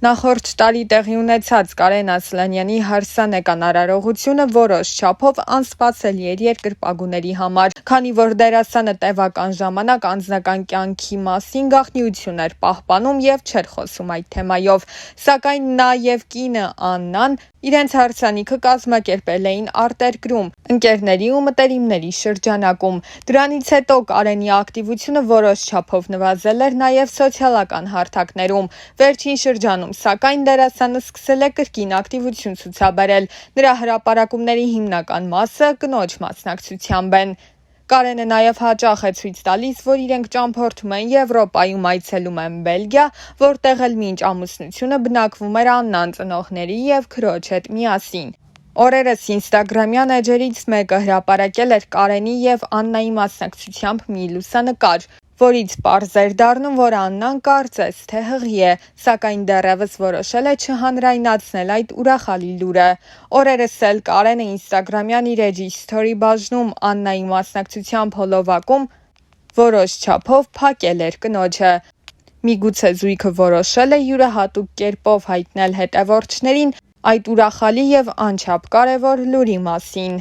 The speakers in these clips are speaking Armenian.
Նախորդ տարի տեղի ունեցած Կարեն Ասլանյանի հարսանեկան արարողությունը որոշ չափով անսպասելի էր երկրպագուների համար, քանի որ դերասանը տևական ժամանակ անձնական կյանքի մասին գաղտնիություն էր պահպանում եւ չէր խոսում այդ թեմայով, սակայն նա եւ կինը Աննան իրենց հարսանիքը կազմակերպել էին արտերկրում, ընկերների ու մտերիմների շրջանակում։ Դրանից հետո Կարենի ակտիվությունը որոշ չափով նվազել էր նաև սոցիալական հարթակներում։ Վերջին շրջանում, սակայն, դերասանը սկսել է կրկին ակտիվություն ցուցաբերել։ Նրա հրապարակումների հիմնական մասը կնոջ մասնակցությամբ են։ Կարենը նաև հաճախ է ցույց տալիս, որ իրենք ճամփորդում են Եվրոպայում, այցելում են Բելգիա, որտեղ էլ մինչ ամուսնությունը բնակվում էր Աննան ծնողների եւ քրոջ հետ միասին։ Օրերս ինստագրամյան էջերից մեկը հրապարակել էր Կարենի եւ Աննայի մասնակցությամբ մի լուսանկար, որից պարզ էր դառնում, որ Աննան կարծես թե հղի է, սակայն դեռևս որոշել է չհանրայնացնել այդ ուրախալի լուրը։ Օրերս էլ Կարենը ինստագրամյան իր էջի սթորի բաժնում Աննայի մասնակցությամբ հոլովակում որոշ չափով փակել էր կնոջը։ Միգուցե զույգը որոշել է յուրահատուկ կերպով հայտնել հետևորդներին այդ ուրախալի եւ անչափ կարեւոր լուրի մասին։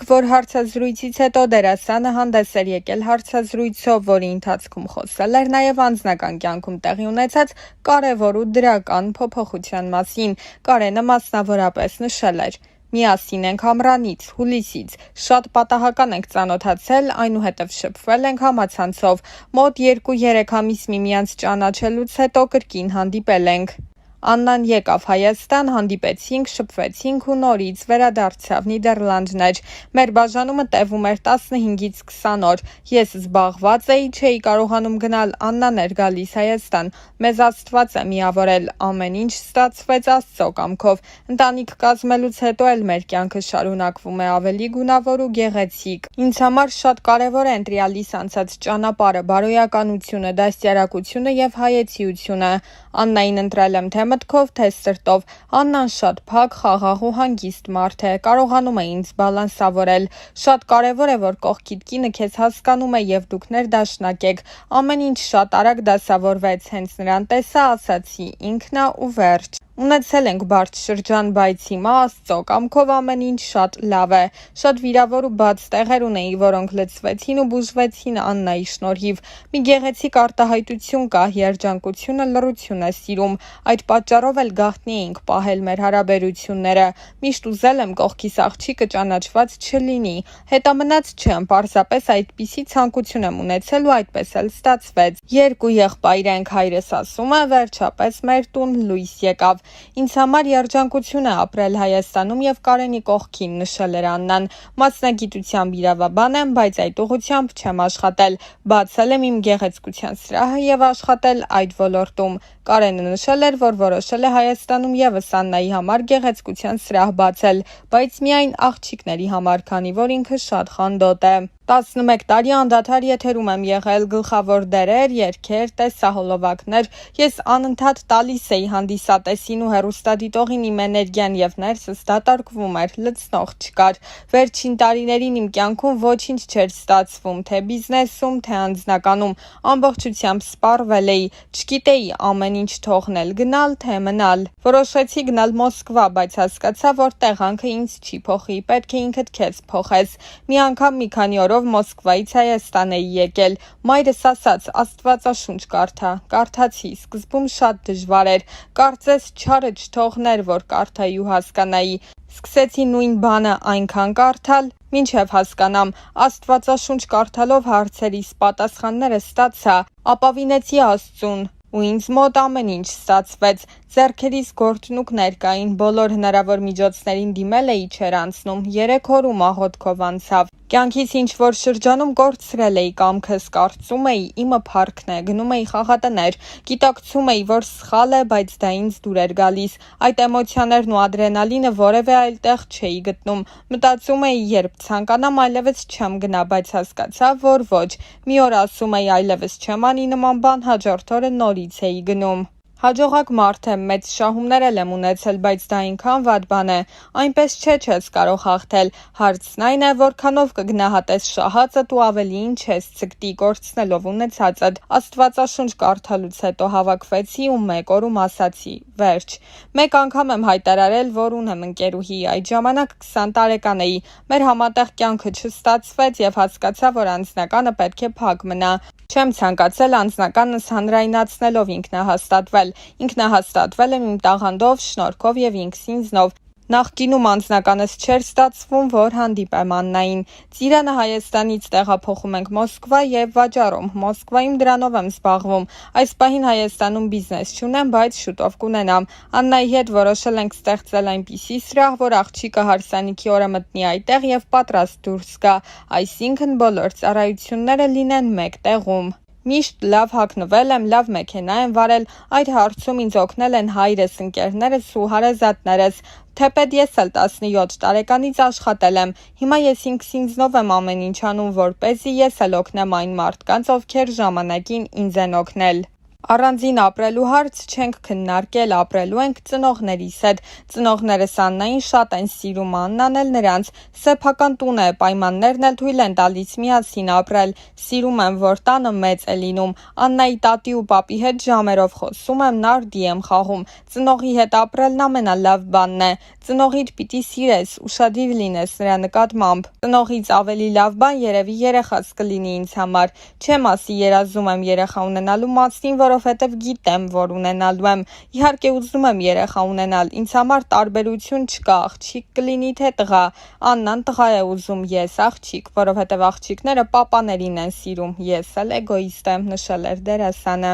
Որ հարցազրույցից հետո դերասանը հանդես էր եկել հարցազրույցով, որի ընթացքում խոսել էր նաև անձնական կյանքում տեղի ունեցած կարևոր ու դրական փոփոխության մասին։ Կարենը մասնավորապես նշել էր. «Միասին ենք ամռանից, հուլիսից, շատ պատահական ենք ծանոթացել, այնուհետև շփվել ենք համացանցով, մոտ 2-3 ամիս միմյանց ճանաչելուց հետո կրկին հանդիպել ենք։ Աննան եկավ Հայաստան, հանդիպեցինք, շփվեցինք ու նորից վերադարձավ Նիդերլանդներ։ Մեր բաժանումը տևում էր 15-ից 20 օր։ Ես զբաղված էի, չէի կարողանում գնալ, Աննան էր գալիս Հայաստան։ Մեզ Աստված է միավորել, ամեն ինչ ստացվեց Աստծո կամքով։ Ընտանիք կազմելուց հետո էլ մեր կյանքը շարունակվում է ավելի գունավոր ու գեղեցիկ։ Ինձ համար շատ կարևոր է ընտրյալիս անցած ճանապարհը, բարոյականությունը, դաստիարակությունը եւ հայեցիությունը։ Աննային ընտրել եմ թե մտքով, թե սրտով։ Աննան շատ փակ, խաղաղ ու հանգիստ մարդ է, կարողանում է ինձ բալանսավորել։ Շատ կարևոր է, որ կողքիդ կինը քեզ հասկանում է եւ դուք ներդաշնակ եք։ Ամեն ինչ շատ արագ դասավորվեց, հենց նրան տեսա, ասացի՝ ինքն ա ու վերջ։ Ունեցել ենք բարդ շրջան, բայց հիմա Աստծո կամքով ամեն ինչ շատ լավ է։ Շատ վիրավոր ու բաց տեղեր ունեի, որոնք լցվեցին ու բուժվեցին Աննայի շնորհիվ։ Մի գեղեցիկ արտահայտություն կա, երջանկությունը լռություն է սիրում։ Այդ պատճառով էլ գաղտնի էինք պահել մեր հարաբերությունները։ Միշտ ուզել եմ կողքիս աղջիկը ճանաչված չլինի։ Հետամնաց չեմ, պարզապես այդպիսի ցանկություն եմ ունեցել ու այդպես էլ ստացվեց։ 2 եղբայր ենք, հայրս ասում է, վերջապես մեր տուն լույս եկավ։ Ինձ համար երջանկություն է ապրել Հայաստանում եւ Կարենի կողքին, նշել էր Աննան։ Մասնագիտությամբ իրավաբան եմ, բայց այդ ուղղությամբ չեմ աշխատել։ Բացել եմ իմ գեղեցկության սրահը եւ աշխատել այդ ոլորտում։ Կարենը նշել էր, որ որոշել է Հայաստանում եւս Աննայի համար գեղեցկության սրահ բացել, բայց միայն աղջիկների համար, քանի որ ինքը շատ խանդոտ է։ 11 տարի անդադար եթերում եմ եղել, գլխավոր դերեր, երգեր, տեսահոլովակներ։ Ես անընդհատ տալիս էի հանդիսատեսին ու հեռուստադիտողին իմ էներգիան եւ ներսս դատարկվում էր, լցնող չկար։ Վերջին տարիներին իմ կյանքում ոչինչ չէր ստացվում, թե բիզնեսում, թե անձնականում։ Ամբողջությամբ սպառվել էի, չգիտեի ամեն ինչ թողնել, գնալ թե մնալ։ Որոշեցի գնալ Մոսկվա, բայց հասկացա, որ տեղանքը ինձ չի փոխի, պետք է ինքդ քեզ փոխես։ Մի անգամ մի քանի օրով Մոսկվայից Հայաստան էի եկել։ Մայրս ասաց՝ Աստվածաշունչ կարդա։ Կարդացի, սկզբում շատ դժվար էր, կարծես չարը չթողներ, որ կարդայի ու հասկանայի։ Սկսեցի նույն բանը այնքան կարդալ, մինչև հասկանամ։ Աստվածաշունչ կարդալով հարցերիս պատասխանները ստացա, ապավինեցի Աստծուն ու ինձ մոտ ամեն ինչ ստացվեց։ Ձեռքերիս գործնուկներ կային, բոլոր հնարավոր միջոցներին դիմել էի, չէր անցնում, 3 օր ու մահոթքով անցավ։ Կյանքից ինչ-որ շրջանում կորցրել էի կամքս, կարծում էի իմը փառքն է, գնում էի խաղատներ, գիտակցում էի, որ սխալ է, բայց դա ինձ դուր էր գալիս։ Այդ էմոցիաներն ու ադրենալինը որևէ այլ տեղ չէի գտնում։ Մտածում էի, երբ ցանկանամ այլևս չեմ գնա, բայց հասկացա, որ ոչ։ Մի օր ասում էի այլևս չեմ անի նման բան, հաջորդ օրը նորից էի գնում։ Հաջողակ մարդ եմ, մեծ շահումներ եմ ունեցել, բայց դա այնքան վատ բան է, այնպես չես կարող հաղթել, հարցն այն է, որքանով կգնահատես շահածդ ու ավելի ինչ ես ցկտի կորցնելով ունեցածդ, աստվածաշունչ կարդալուց հետո հավաքվեցի ու մեկ օրում ասացի, վերջ, մեկ անգամ եմ հայտարարել, որ ունեմ ընկերուհի, այդ ժամանակ 20 տարեկան էի, մեր համատեղ կյանքը չստացվեց և հասկացա, որ անձնականը պետք է փակ մնա, չեմ ցանկացել անձնականս հանրայնացնելով ինքնահաստատվել եմ իմ տաղանդով, շնորհքով և ինքս ինձնով, նախկինում անձնականս չէր ստացվում, որ հանդիպեմ Աննային, Ծիրանը Հայաստանից տեղափոխում ենք Մոսկվա և վաճառում, Մոսկվայում դրանով եմ զբաղվում, այս պահին Հայաստանում բիզնես չունեմ, բայց շուտով կունենամ, Աննայի հետ որոշել ենք ստեղծել այնպիսի սրահ, որ աղջիկը հարսանիքի օրը մտնի այդտեղ և պատրաստ դուրս գա, այսինքն բոլոր ծառայությունները լինեն մեկ տեղում։ Միշտ լավ հագնվել եմ, լավ մեքենա եմ վարել, այդ հարցում ինձ օգնել են հայրս, ընկերներս ու հարազատներս, թեպետ ես էլ 17 տարեկանից աշխատել եմ, հիմա ես ինքս ինձնով եմ ամեն ինչ անում, որպեսզի ես էլ օգնեմ այն մարդկանց, ովքեր ժամանակին ինձ են օգնել։ Առանձին ապրելու հարց չենք քննարկել, ապրելու ենք ծնողներիս հետ, ծնողներս Աննային շատ են սիրում, Աննան էլ նրանց, սեփական տուն է, պայմաններն էլ թույլ են տալիս միասին ապրել, սիրում եմ, որ տանը մեծ է լինում, Աննայի տատի ու պապի հետ ժամերով խոսում եմ, նարդի եմ խաղում, ծնողի հետ ապրելն ամենալավ բանն է, ծնողիդ պիտի սիրես, ուշադիր լինես նրա նկատմամբ, ծնողից ավելի լավ բան երևի երեխաս կլինի ինձ համար, չեմ ասի երազում եմ երեխա ունենալու մասին, որովհետև գիտեմ, որ ունենալու եմ, իհարկե ուզում եմ երեխա ունենալ, ինձ համար տարբերություն չկա, աղջիկ կլինի թե տղա, Աննան տղա է ուզում, ես աղջիկ, որովհետև աղջիկները պապաներին են սիրում, ես էլ էգոիստ եմ, նշել էր դերասանը։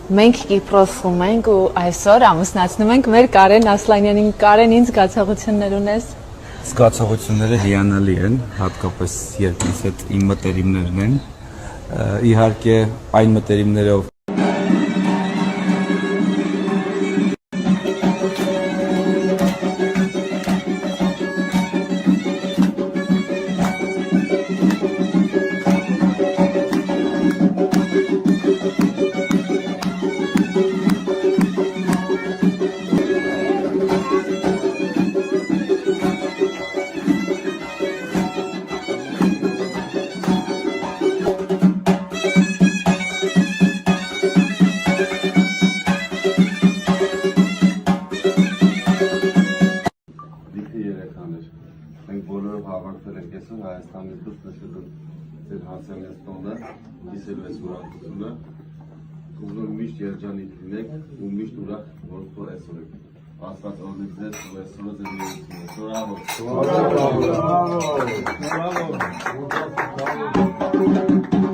Մենք Կիպրոսում ենք ու այսօր ամուսնացնում ենք մեր Կարեն Ասլանյանին, Կարեն, ինչ զգացողություններ ունես։ Զգացողությունները հիանալի են, հատկապես երբ ինձ հետ իմ մտերիմներն են, իհարկե այն մտերիմներով մենք բոլորով հավաքվել ենք այսօր Հայաստանից դուրս նշել ձեր հասարակությունը, լսելու այս ուրախությունը, ուզում միշտ երջանիկ լինեք ու միշտ ուրախ, որ այսօր եք։ Աստված օրհնի ձեզ ու այսօր ձեր երեխաները։ Շնորհավոր։